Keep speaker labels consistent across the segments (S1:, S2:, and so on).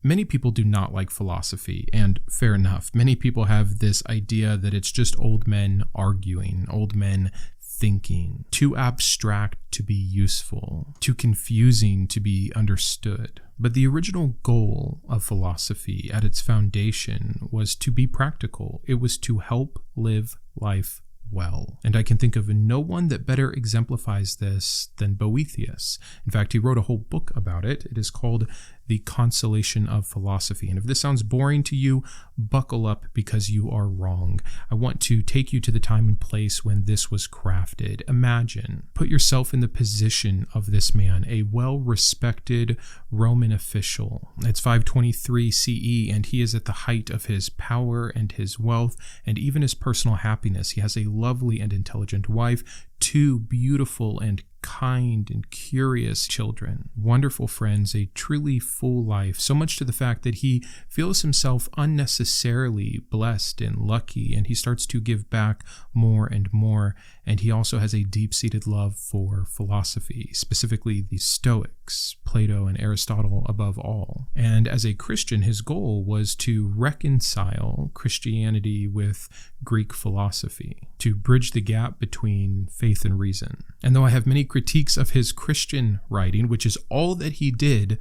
S1: Many people do not like philosophy, and fair enough. Many people have this idea that it's just old men arguing, old men thinking, too abstract to be useful, too confusing to be understood. But the original goal of philosophy at its foundation was to be practical. It was to help live life well. And I can think of no one that better exemplifies this than Boethius. In fact, he wrote a whole book about it. It is called The Consolation of Philosophy. And if this sounds boring to you, buckle up because you are wrong. I want to take you to the time and place when this was crafted. Imagine, put yourself in the position of this man, a well-respected Roman official. It's 523 CE, and he is at the height of his power and his wealth and even his personal happiness. He has a lovely and intelligent wife, 2 beautiful and kind and curious children, wonderful friends, a truly full life, so much to the fact that he feels himself unnecessarily blessed and lucky, and he starts to give back more and more. And he also has a deep-seated love for philosophy, specifically the Stoics, Plato and Aristotle above all. And as a Christian, his goal was to reconcile Christianity with Greek philosophy, to bridge the gap between faith and reason. And though I have many critiques of his Christian writing, which is all that he did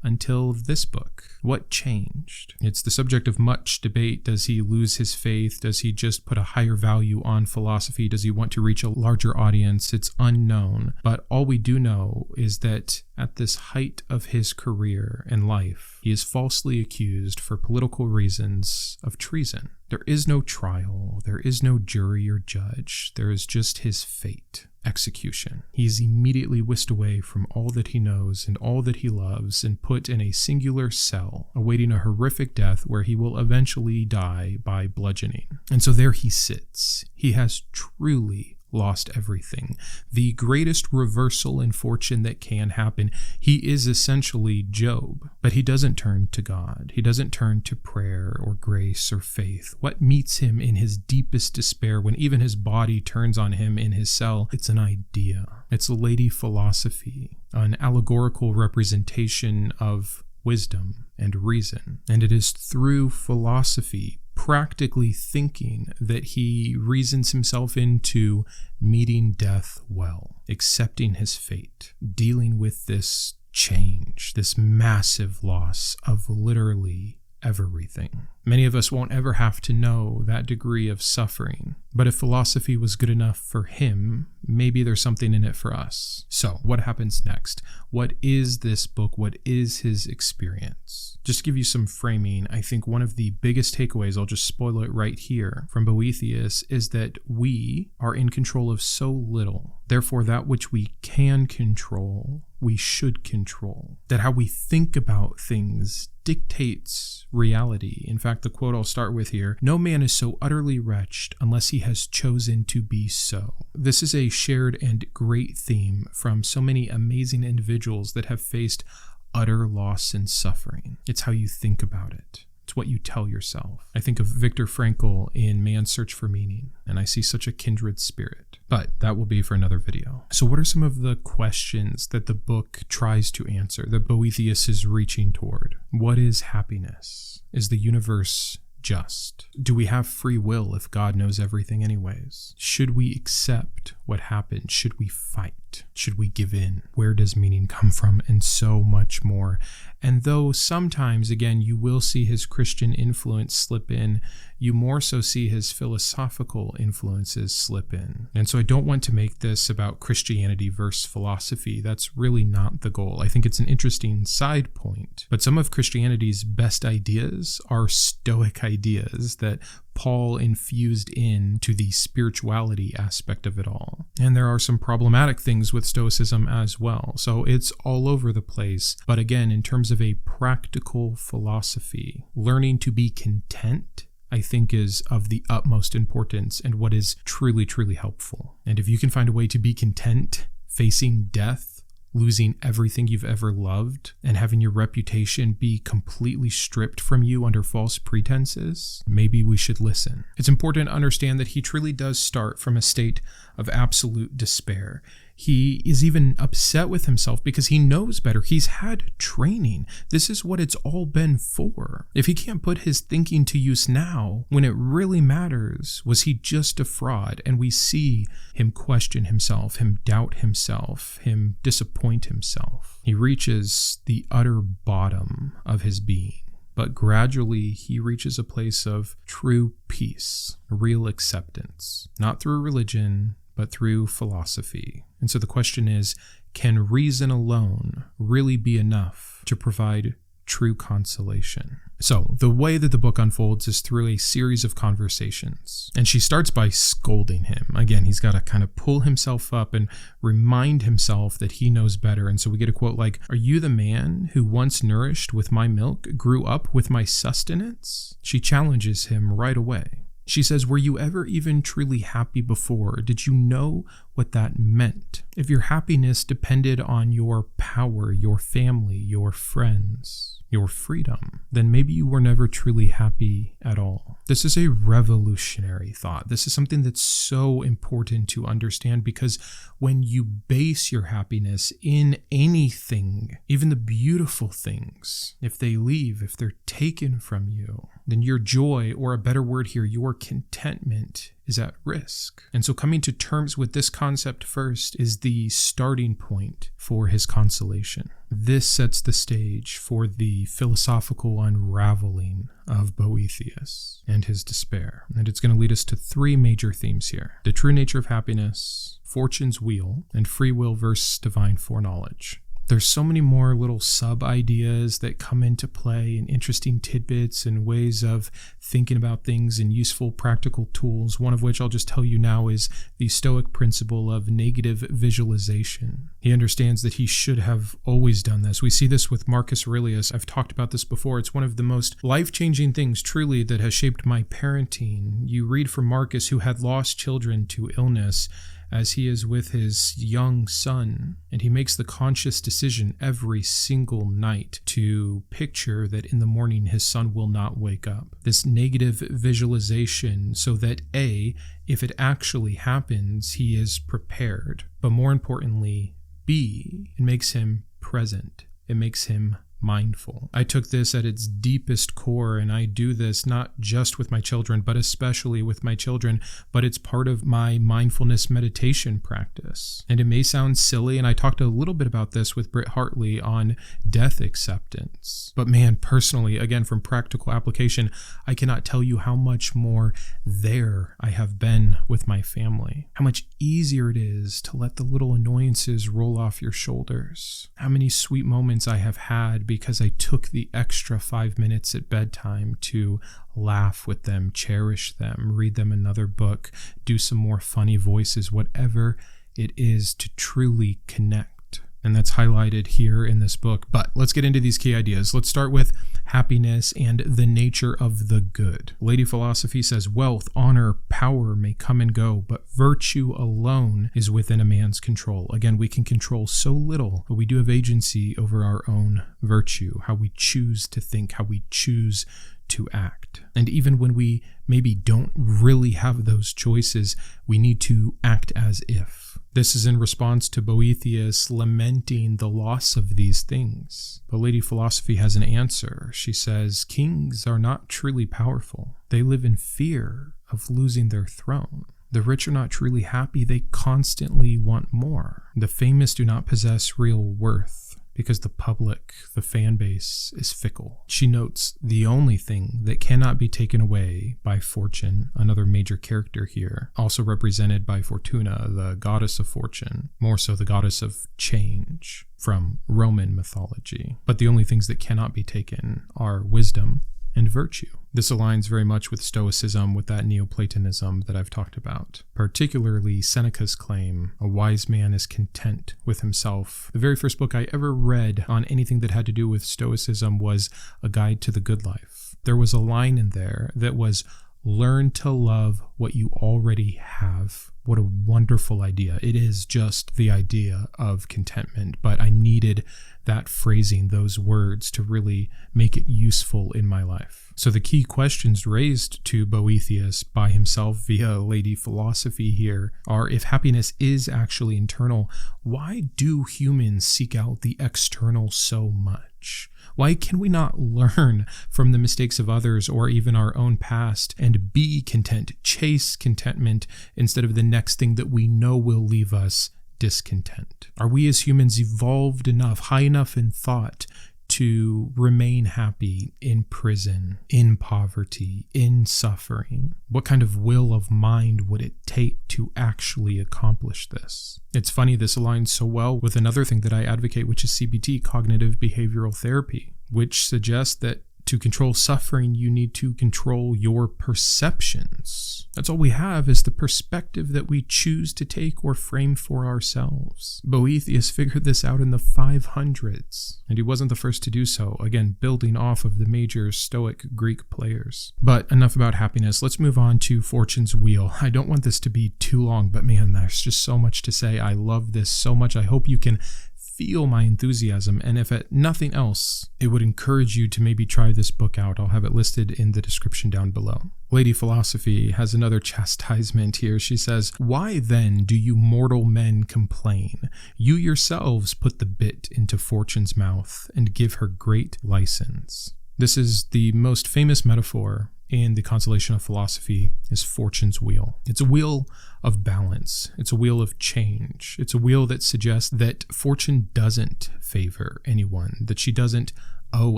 S1: until this book, what changed? It's the subject of much debate. Does he lose his faith? Does he just put a higher value on philosophy? Does he want to reach a larger audience? It's unknown. But all we do know is that at this height of his career and life, he is falsely accused for political reasons of treason. There is no trial. There is no jury or judge. There is just his fate. Execution. He is immediately whisked away from all that he knows and all that he loves and put in a singular cell, awaiting a horrific death where he will eventually die by bludgeoning. And so there he sits. He has truly lost everything. The greatest reversal in fortune that can happen. He is essentially Job, but he doesn't turn to God. He doesn't turn to prayer or grace or faith. What meets him in his deepest despair when even his body turns on him in his cell? It's an idea. It's a lady philosophy, an allegorical representation of wisdom and reason. And it is through philosophy, practically thinking, that he reasons himself into meeting death well, accepting his fate, dealing with this change, this massive loss of literally everything. Many of us won't ever have to know that degree of suffering, but if philosophy was good enough for him, maybe there's something in it for us. So, what happens next? What is this book? What is his experience? Just to give you some framing, I think one of the biggest takeaways, I'll just spoil it right here, from Boethius is that we are in control of so little. Therefore, that which we can control, we should control. That how we think about things dictates reality. In fact, the quote I'll start with here, "No man is so utterly wretched unless he has chosen to be so." This is a shared and great theme from so many amazing individuals that have faced utter loss and suffering. It's how you think about it. It's what you tell yourself. I think of Viktor Frankl in Man's Search for Meaning, and I see such a kindred spirit. But that will be for another video. So what are some of the questions that the book tries to answer, that Boethius is reaching toward? What is happiness? Is the universe just? Do we have free will if God knows everything anyways? Should we accept what happened? Should we fight? Should we give in? Where does meaning come from? And so much more. And though sometimes, again, you will see his Christian influence slip in, you more so see his philosophical influences slip in. And so I don't want to make this about Christianity versus philosophy. That's really not the goal. I think it's an interesting side point. But some of Christianity's best ideas are Stoic ideas that Paul infused into the spirituality aspect of it all. And there are some problematic things with Stoicism as well. So it's all over the place. But again, in terms of a practical philosophy, learning to be content, I think, is of the utmost importance and what is truly, truly helpful. And if you can find a way to be content facing death, losing everything you've ever loved, and having your reputation be completely stripped from you under false pretenses, maybe we should listen. It's important to understand that he truly does start from a state of absolute despair. He is even upset with himself because he knows better. He's had training. This is what it's all been for. If he can't put his thinking to use now, when it really matters, was he just a fraud? And we see him question himself, him doubt himself, him disappoint himself. He reaches the utter bottom of his being. But gradually, he reaches a place of true peace, real acceptance, not through religion, but through philosophy. And so the question is, can reason alone really be enough to provide true consolation? So the way that the book unfolds is through a series of conversations. And she starts by scolding him. Again, he's got to kind of pull himself up and remind himself that he knows better. And so we get a quote like, "Are you the man who once nourished with my milk, grew up with my sustenance?" She challenges him right away. She says, "Were you ever even truly happy before? Did you know what that meant? If your happiness depended on your power, your family, your friends, your freedom, then maybe you were never truly happy at all." This is a revolutionary thought. This is something that's so important to understand, because when you base your happiness in anything, even the beautiful things, if they leave, if they're taken from you, then your joy, or a better word here, your contentment, is at risk. And so coming to terms with this concept first is the starting point for his consolation. This sets the stage for the philosophical unraveling of Boethius and his despair. And it's going to lead us to three major themes here: the true nature of happiness, fortune's wheel, and free will versus divine foreknowledge. There's so many more little sub-ideas that come into play, and interesting tidbits and ways of thinking about things and useful practical tools, one of which I'll just tell you now is the Stoic principle of negative visualization. He understands that he should have always done this. We see this with Marcus Aurelius. I've talked about this before. It's one of the most life-changing things, truly, that has shaped my parenting. You read from Marcus, who had lost children to illness, as he is with his young son, and he makes the conscious decision every single night to picture that in the morning his son will not wake up. This negative visualization, so that A, if it actually happens, he is prepared. But more importantly, B, it makes him present. It makes him mindful. I took this at its deepest core, and I do this not just with my children, but especially with my children, but it's part of my mindfulness meditation practice. And it may sound silly, and I talked a little bit about this with Britt Hartley on death acceptance. But man, personally, again, from practical application, I cannot tell you how much more there I have been with my family. How much easier it is to let the little annoyances roll off your shoulders. How many sweet moments I have had because I took the extra 5 minutes at bedtime to laugh with them, cherish them, read them another book, do some more funny voices, whatever it is to truly connect. And that's highlighted here in this book. But let's get into these key ideas. Let's start with happiness and the nature of the good. Lady Philosophy says, wealth, honor, power may come and go, but virtue alone is within a man's control. Again, we can control so little, but we do have agency over our own virtue, how we choose to think, how we choose to act. And even when we maybe don't really have those choices, we need to act as if. This is in response to Boethius lamenting the loss of these things. But Lady Philosophy has an answer. She says, kings are not truly powerful. They live in fear of losing their throne. The rich are not truly happy. They constantly want more. The famous do not possess real worth, because the public, the fan base, is fickle. She notes the only thing that cannot be taken away by fortune, another major character here, also represented by Fortuna, the goddess of fortune, more so the goddess of change from Roman mythology. But the only things that cannot be taken are wisdom and virtue. This aligns very much with Stoicism, with that Neoplatonism that I've talked about. Particularly Seneca's claim, a wise man is content with himself. The very first book I ever read on anything that had to do with Stoicism was A Guide to the Good Life. There was a line in there that was, learn to love what you already have What a wonderful idea. It is just the idea of contentment, but I needed that phrasing, those words, to really make it useful in my life. So the key questions raised to Boethius by himself via Lady Philosophy here are, if happiness is actually internal, why do humans seek out the external so much? Why can we not learn from the mistakes of others or even our own past and be content, chase contentment instead of the next thing that we know will leave us discontent? Are we as humans evolved enough, high enough in thought to remain happy in prison, in poverty, in suffering? What kind of will of mind would it take to actually accomplish this? It's funny, this aligns so well with another thing that I advocate, which is CBT, cognitive behavioral therapy, which suggests that to control suffering, you need to control your perceptions. That's all we have, is the perspective that we choose to take or frame for ourselves. Boethius figured this out in the 500s, and he wasn't the first to do so, again, building off of the major Stoic Greek players. But enough about happiness. Let's move on to Fortune's Wheel. I don't want this to be too long, but man, there's just so much to say. I love this so much. I hope you can feel my enthusiasm, and if at nothing else, it would encourage you to maybe try this book out. I'll have it listed in the description down below. Lady Philosophy has another chastisement here. She says, "Why then do you mortal men complain? You yourselves put the bit into Fortune's mouth and give her great license." This is the most famous metaphor in the Consolation of Philosophy, is Fortune's wheel. It's a wheel of balance. It's a wheel of change. It's a wheel that suggests that fortune doesn't favor anyone, that she doesn't owe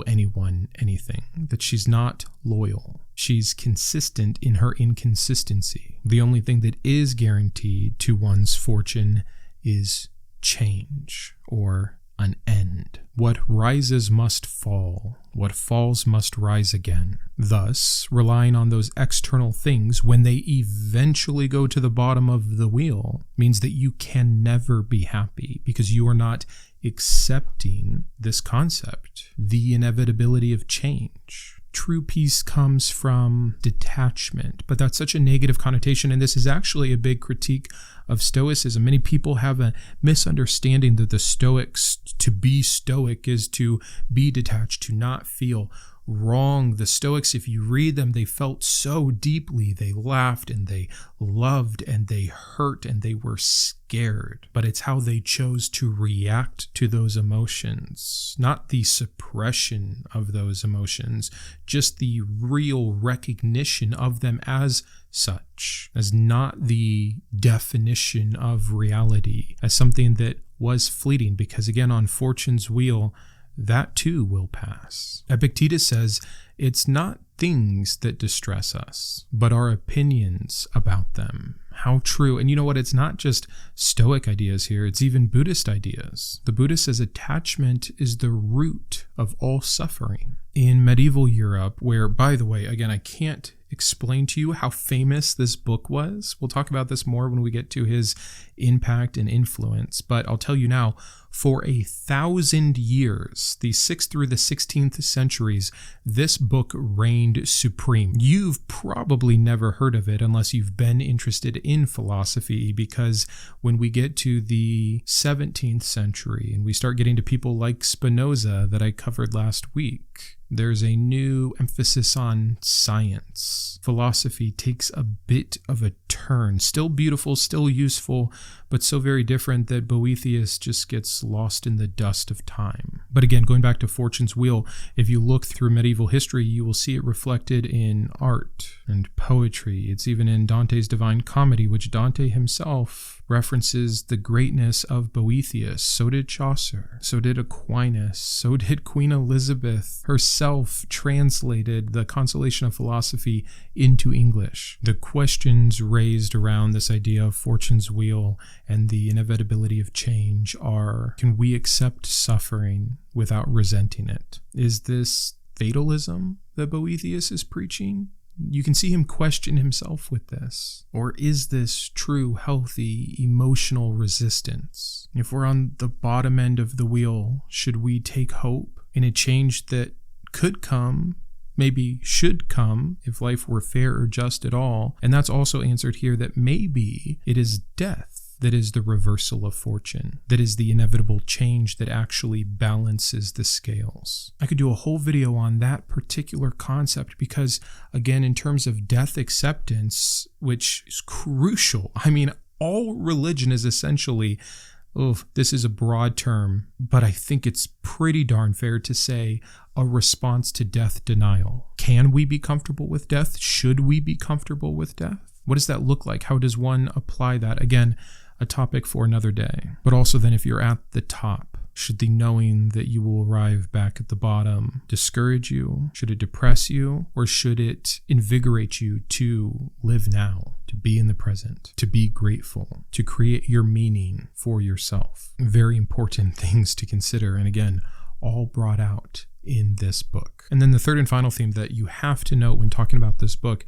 S1: anyone anything, that she's not loyal. She's consistent in her inconsistency. The only thing that is guaranteed to one's fortune is change, or an end. What rises must fall. What falls must rise again. Thus, relying on those external things when they eventually go to the bottom of the wheel means that you can never be happy, because you are not accepting this concept, the inevitability of change. True peace comes from detachment, but that's such a negative connotation, and this is actually a big critique of Stoicism. Many people have a misunderstanding that the Stoics, to be Stoic is to be detached, to not feel. Wrong. The Stoics, if you read them, they felt so deeply. They laughed and they loved and they hurt and they were scared. But it's how they chose to react to those emotions, not the suppression of those emotions, just the real recognition of them as such, as not the definition of reality, as something that was fleeting. Because again, on Fortune's wheel, that too will pass. Epictetus says, it's not things that distress us, but our opinions about them. How true. And you know what? It's not just Stoic ideas here. It's even Buddhist ideas. The Buddhist says attachment is the root of all suffering. In medieval Europe, where, by the way, again, I can't explain to you how famous this book was. We'll talk about this more when we get to his impact and influence, but I'll tell you now, for 1,000 years, the 6th through the 16th centuries, this book reigned supreme. You've probably never heard of it unless you've been interested in philosophy, because when we get to the 17th century and we start getting to people like Spinoza that I covered last week, there's a new emphasis on science. Philosophy takes a bit of a turn. Still beautiful, still useful, but so very different that Boethius just gets lost in the dust of time. But again, going back to Fortune's Wheel, if you look through medieval history, you will see it reflected in art and poetry. It's even in Dante's Divine Comedy, which Dante himself references the greatness of Boethius. So did Chaucer. So did Aquinas. So did Queen Elizabeth herself translated the Consolation of Philosophy into English. The questions raised around this idea of Fortune's Wheel and the inevitability of change are, can we accept suffering without resenting it? Is this fatalism that Boethius is preaching? You can see him question himself with this. Or is this true, healthy, emotional resistance? If we're on the bottom end of the wheel, should we take hope in a change that could come maybe should come if life were fair or just at all. And that's also answered here that maybe it is death that is the reversal of fortune, that is the inevitable change that actually balances the scales. I could do a whole video on that particular concept because, again, in terms of death acceptance, which is crucial, I mean, all religion is essentially, this is a broad term, but I think it's pretty darn fair to say a response to death denial. Can we be comfortable with death? Should we be comfortable with death? What does that look like? How does one apply that? Again, a topic for another day. But also then if you're at the top, should the knowing that you will arrive back at the bottom discourage you? Should it depress you? Or should it invigorate you to live now, to be in the present, to be grateful, to create your meaning for yourself? Very important things to consider. And again, all brought out in this book. And then the third and final theme that you have to note when talking about this book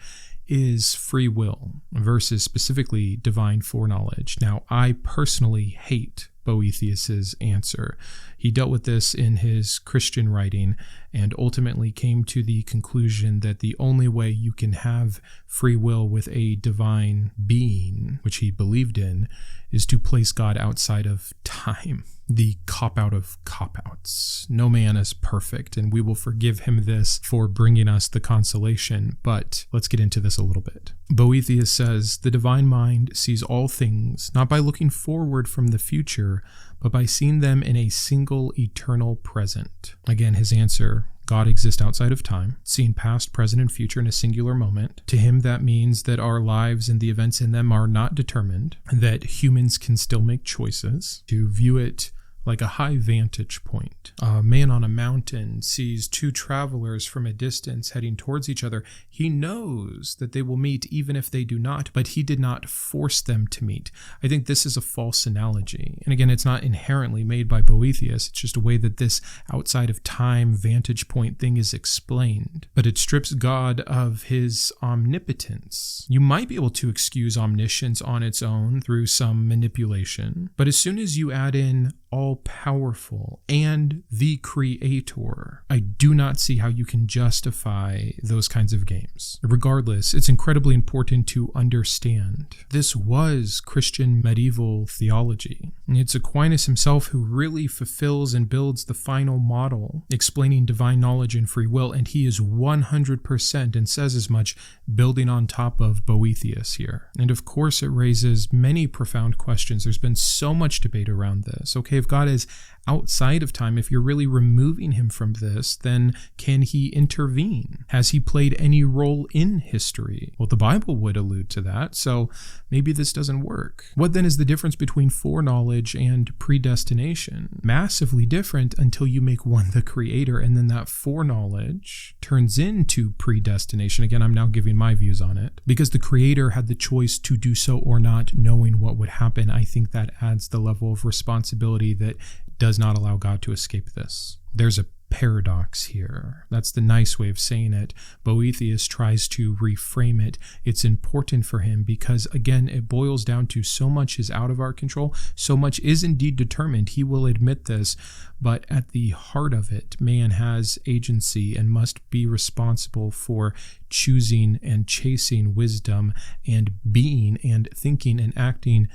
S1: is free will versus specifically divine foreknowledge. Now, I personally hate Boethius's answer. He dealt with this in his Christian writing and ultimately came to the conclusion that the only way you can have free will with a divine being, which he believed in, is to place God outside of time. The cop-out of cop-outs. No man is perfect, and we will forgive him this for bringing us the consolation, but let's get into this a little bit. Boethius says, the divine mind sees all things not by looking forward from the future, but by seeing them in a single eternal present. Again, his answer, God exists outside of time, seen past, present, and future in a singular moment. To him, that means that our lives and the events in them are not determined, that humans can still make choices. To view it like a high vantage point. A man on a mountain sees two travelers from a distance heading towards each other. He knows that they will meet even if they do not, but he did not force them to meet. I think this is a false analogy. And again, it's not inherently made by Boethius. It's just a way that this outside of time vantage point thing is explained. But it strips God of his omnipotence. You might be able to excuse omniscience on its own through some manipulation, but as soon as you add in all-powerful and the creator, I do not see how you can justify those kinds of games. Regardless, it's incredibly important to understand this was Christian medieval theology. It's Aquinas himself who really fulfills and builds the final model explaining divine knowledge and free will, and he is 100% and says as much building on top of Boethius here. And of course it raises many profound questions. There's been so much debate around this. Okay, if God is outside of time, if you're really removing him from this, then can he intervene? Has he played any role in history? Well, the Bible would allude to that, so maybe this doesn't work. What then is the difference between foreknowledge and predestination? Massively different until you make one the creator, and then that foreknowledge turns into predestination. Again, I'm now giving my views on it. Because the creator had the choice to do so or not, knowing what would happen, I think that adds the level of responsibility that does not allow God to escape this. There's a paradox here. That's the nice way of saying it. Boethius tries to reframe it. It's important for him because, again, it boils down to so much is out of our control. So much is indeed determined. He will admit this. But at the heart of it, man has agency and must be responsible for choosing and chasing wisdom and being and thinking and acting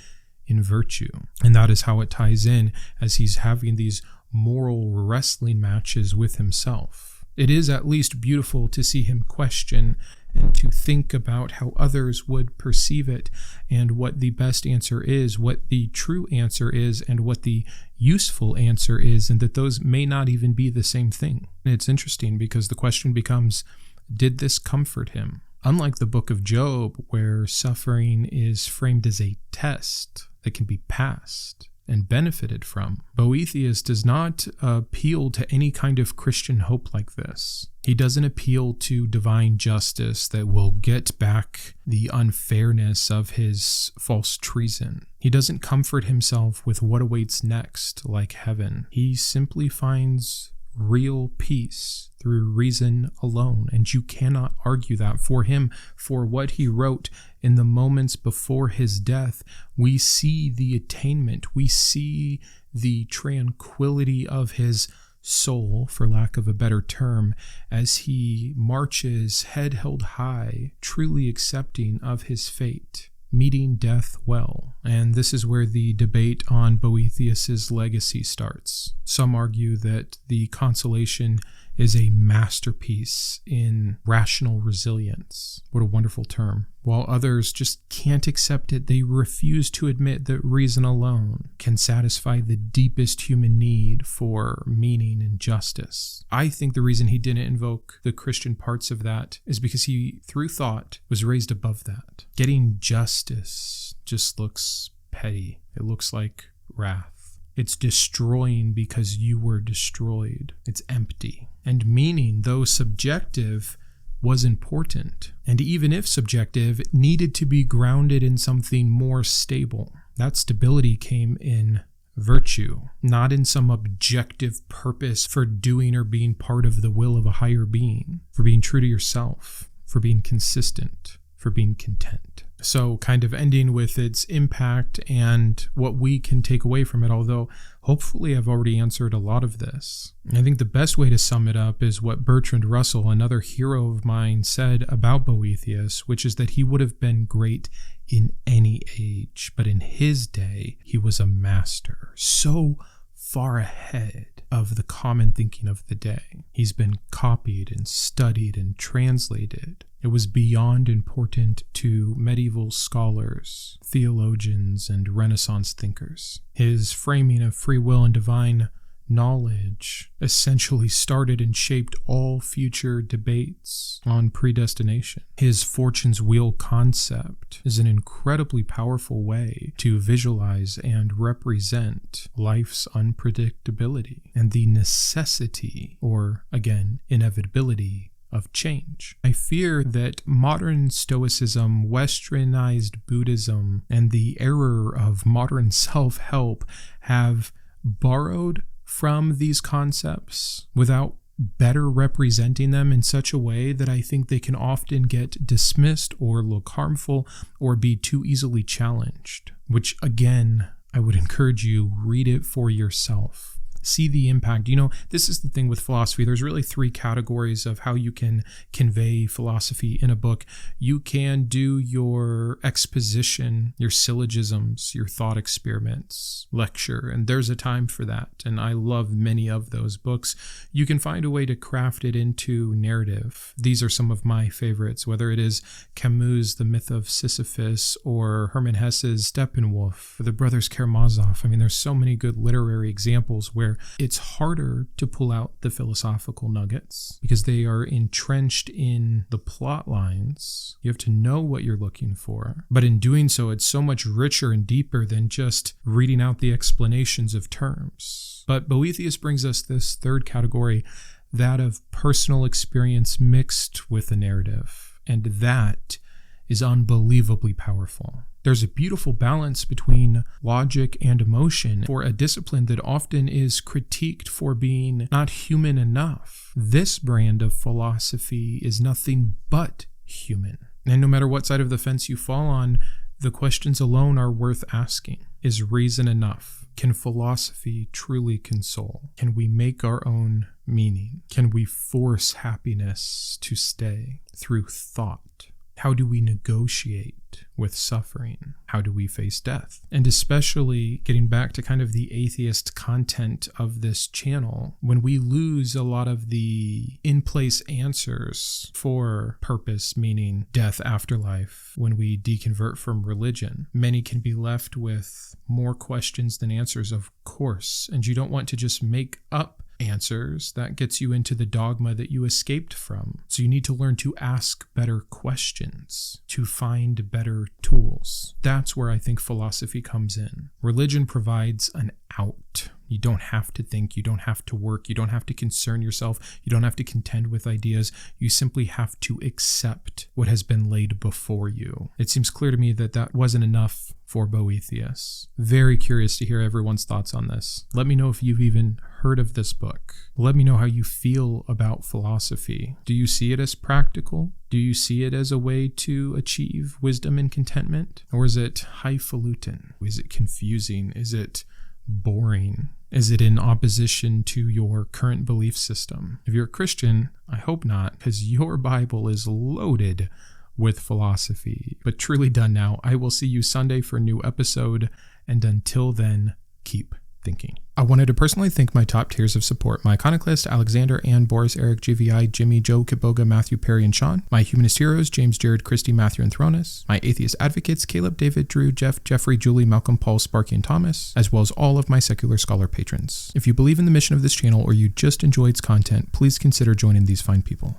S1: in virtue. And that is how it ties in as he's having these moral wrestling matches with himself. It is at least beautiful to see him question and to think about how others would perceive it and what the best answer is, what the true answer is, and what the useful answer is, and that those may not even be the same thing. And it's interesting because the question becomes, did this comfort him? Unlike the book of Job, where suffering is framed as a test that can be passed and benefited from, Boethius does not appeal to any kind of Christian hope like this. He doesn't appeal to divine justice that will get back the unfairness of his false treason. He doesn't comfort himself with what awaits next, like heaven. He simply finds real peace through reason alone, and you cannot argue that. For him, for what he wrote in the moments before his death, we see the attainment, we see the tranquility of his soul, for lack of a better term, as he marches head held high, truly accepting of his fate, meeting death well. And this is where the debate on Boethius's legacy starts. Some argue that the Consolation is a masterpiece in rational resilience. What a wonderful term. While others just can't accept it, they refuse to admit that reason alone can satisfy the deepest human need for meaning and justice. I think the reason he didn't invoke the Christian parts of that is because he, through thought, was raised above that. Getting justice just looks petty. It looks like wrath. It's destroying because you were destroyed. It's empty. And meaning, though subjective, was important. And even if subjective, it needed to be grounded in something more stable. That stability came in virtue, not in some objective purpose for doing or being part of the will of a higher being, for being true to yourself, for being consistent, for being content. So kind of ending with its impact and what we can take away from it, although hopefully I've already answered a lot of this. I think the best way to sum it up is what Bertrand Russell, another hero of mine, said about Boethius, which is that he would have been great in any age, but in his day, he was a master, so far ahead of the common thinking of the day. He's been copied and studied and translated. It was beyond important to medieval scholars, theologians, and Renaissance thinkers. His framing of free will and divine knowledge essentially started and shaped all future debates on predestination. His fortune's wheel concept is an incredibly powerful way to visualize and represent life's unpredictability and the necessity, or again, inevitability, of change. I fear that modern Stoicism, Westernized Buddhism, and the error of modern self-help have borrowed from these concepts without better representing them in such a way that I think they can often get dismissed or look harmful or be too easily challenged, which again, I would encourage you, read it for yourself. See the impact. You know, this is the thing with philosophy. There's really three categories of how you can convey philosophy in a book. You can do your exposition, your syllogisms, your thought experiments, lecture, and there's a time for that. And I love many of those books. You can find a way to craft it into narrative. These are some of my favorites, whether it is Camus' The Myth of Sisyphus or Hermann Hesse's Steppenwolf, or the Brothers Karamazov. I mean, there's so many good literary examples where it's harder to pull out the philosophical nuggets because they are entrenched in the plot lines. You have to know what you're looking for. But in doing so, it's so much richer and deeper than just reading out the explanations of terms. But Boethius brings us this third category, that of personal experience mixed with a narrative. And that is unbelievably powerful. There's a beautiful balance between logic and emotion for a discipline that often is critiqued for being not human enough. This brand of philosophy is nothing but human. And no matter what side of the fence you fall on, the questions alone are worth asking. Is reason enough? Can philosophy truly console? Can we make our own meaning? Can we force happiness to stay through thought? How do we negotiate with suffering? How do we face death? And especially getting back to kind of the atheist content of this channel, when we lose a lot of the in-place answers for purpose, meaning death, afterlife, when we deconvert from religion, many can be left with more questions than answers, of course. And you don't want to just make up answers. That gets you into the dogma that you escaped from. So you need to learn to ask better questions, to find better tools. That's where I think philosophy comes in. Religion provides an out. You don't have to think, you don't have to work, you don't have to concern yourself, you don't have to contend with ideas. You simply have to accept what has been laid before you. It seems clear to me that that wasn't enough for Boethius. Very curious to hear everyone's thoughts on this. Let me know if you've even heard of this book. Let me know how you feel about philosophy. Do you see it as practical? Do you see it as a way to achieve wisdom and contentment? Or is it highfalutin? Is it confusing? Is it boring? Is it in opposition to your current belief system? If you're a Christian, I hope not, because your Bible is loaded with philosophy. But truly done now. I will see you Sunday for a new episode, and until then, keep thinking. I wanted to personally thank my top tiers of support: my Iconoclast, Alexander, Ann, Boris, Eric, GVI, Jimmy, Joe, Kiboga, Matthew, Perry, and Sean; my Humanist Heroes, James, Jared, Christy, Matthew, and Thronis; my Atheist Advocates, Caleb, David, Drew, Jeff, Jeffrey, Julie, Malcolm, Paul, Sparky, and Thomas; as well as all of my Secular Scholar patrons. If you believe in the mission of this channel or you just enjoy its content, please consider joining these fine people.